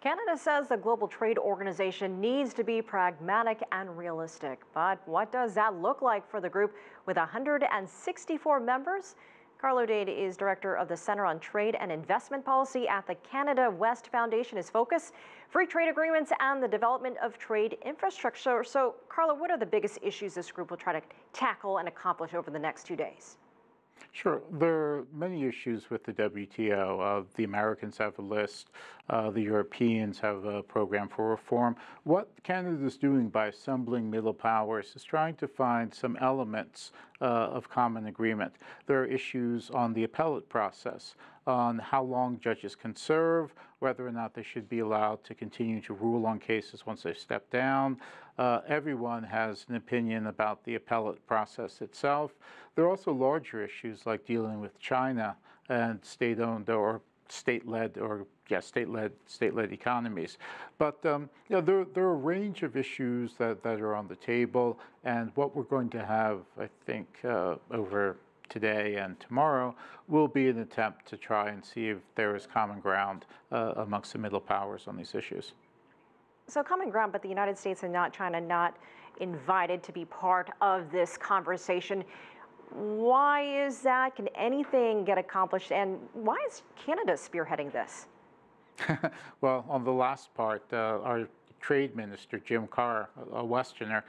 Canada says the Global Trade Organization needs to be pragmatic and realistic. But what does that look like for the group with 164 members? Carlo Dade is director of the Center on Trade and Investment Policy at the Canada West Foundation. His focus, free trade agreements and the development of trade infrastructure. So, Carlo, what are the biggest issues this group will try to tackle and accomplish over the next 2 days? Sure. There are many issues with the WTO. The Americans have a list. The Europeans have a program for reform. What Canada is doing by assembling middle powers is trying to find some elements of common agreement. There are issues on the appellate process, on how long judges can serve, whether or not they should be allowed to continue to rule on cases once they step down. Everyone has an opinion about the appellate process itself. There are also larger issues like dealing with China and state-owned or state-led economies. But there are a range of issues that are on the table, and what we're going to have, I think, over today and tomorrow will be an attempt to try and see if there is common ground amongst the middle powers on these issues. So common ground, but the United States and not China not invited to be part of this conversation. Why is that? Can anything get accomplished? And why is Canada spearheading this? Well, on the last part, our trade minister, Jim Carr, a Westerner,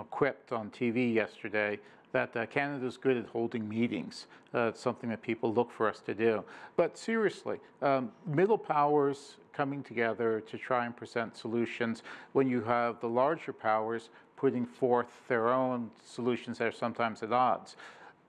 quipped on TV yesterday that Canada's good at holding meetings. It's something that people look for us to do. But seriously, middle powers coming together to try and present solutions when you have the larger powers putting forth their own solutions that are sometimes at odds.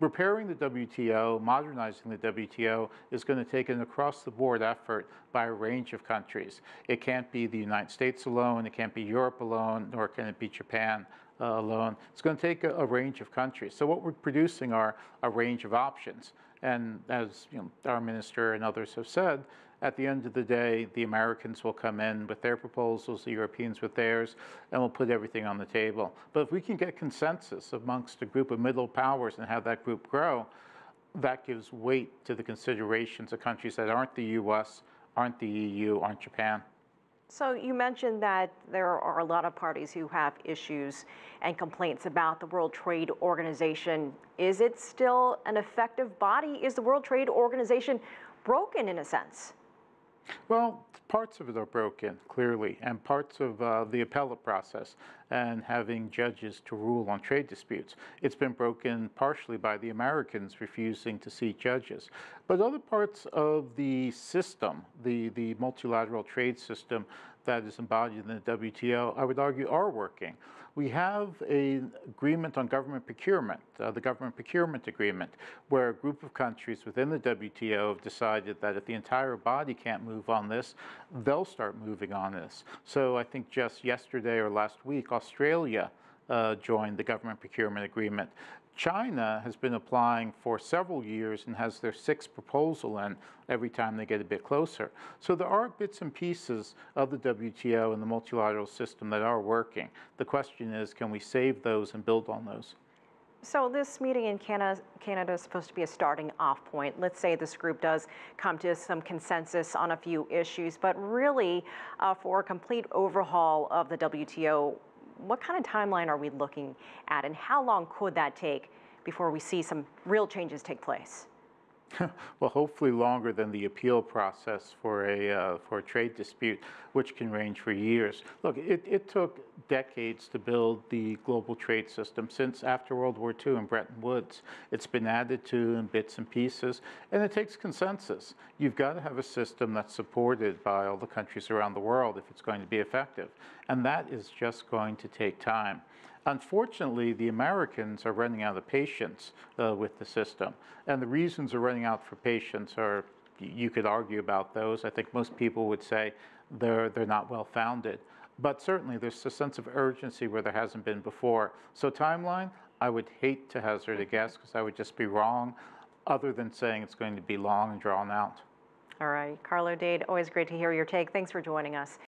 Repairing the WTO, modernizing the WTO, is going to take an across-the-board effort by a range of countries. It can't be the United States alone, it can't be Europe alone, nor can it be Japan alone. It's going to take a range of countries. So what we're producing are a range of options. And as our minister and others have said, at the end of the day, the Americans will come in with their proposals, the Europeans with theirs, and we'll put everything on the table. But if we can get consensus amongst a group of middle powers and have that group grow, that gives weight to the considerations of countries that aren't the U.S., aren't the EU, aren't Japan. So you mentioned that there are a lot of parties who have issues and complaints about the World Trade Organization. Is it still an effective body? Is the World Trade Organization broken in a sense? Well, parts of it are broken, clearly, and parts of the appellate process and having judges to rule on trade disputes. It's been broken partially by the Americans refusing to seat judges. But other parts of the system, the multilateral trade system that is embodied in the WTO, I would argue are working. We have an agreement on government procurement, the government procurement agreement, where a group of countries within the WTO have decided that if the entire body can't move on this, they'll start moving on this. So I think just yesterday or last week, Australia joined the government procurement agreement. China has been applying for several years and has their 6th proposal in every time they get a bit closer. So there are bits and pieces of the WTO and the multilateral system that are working. The question is, can we save those and build on those? So this meeting in Canada is supposed to be a starting off point. Let's say this group does come to some consensus on a few issues, but really for a complete overhaul of the WTO, what kind of timeline are we looking at, and how long could that take before we see some real changes take place? Well, hopefully longer than the appeal process for a trade dispute, which can range for years. Look, it took decades to build the global trade system since after World War II in Bretton Woods. It's been added to in bits and pieces, and it takes consensus. You've got to have a system that's supported by all the countries around the world if it's going to be effective, and that is just going to take time. Unfortunately, the Americans are running out of patience with the system. And the reasons they're running out for patience are, you could argue about those. I think most people would say they're not well founded. But certainly there's a sense of urgency where there hasn't been before. So timeline, I would hate to hazard a guess because I would just be wrong, other than saying it's going to be long and drawn out. All right. Carlo Dade, always great to hear your take. Thanks for joining us.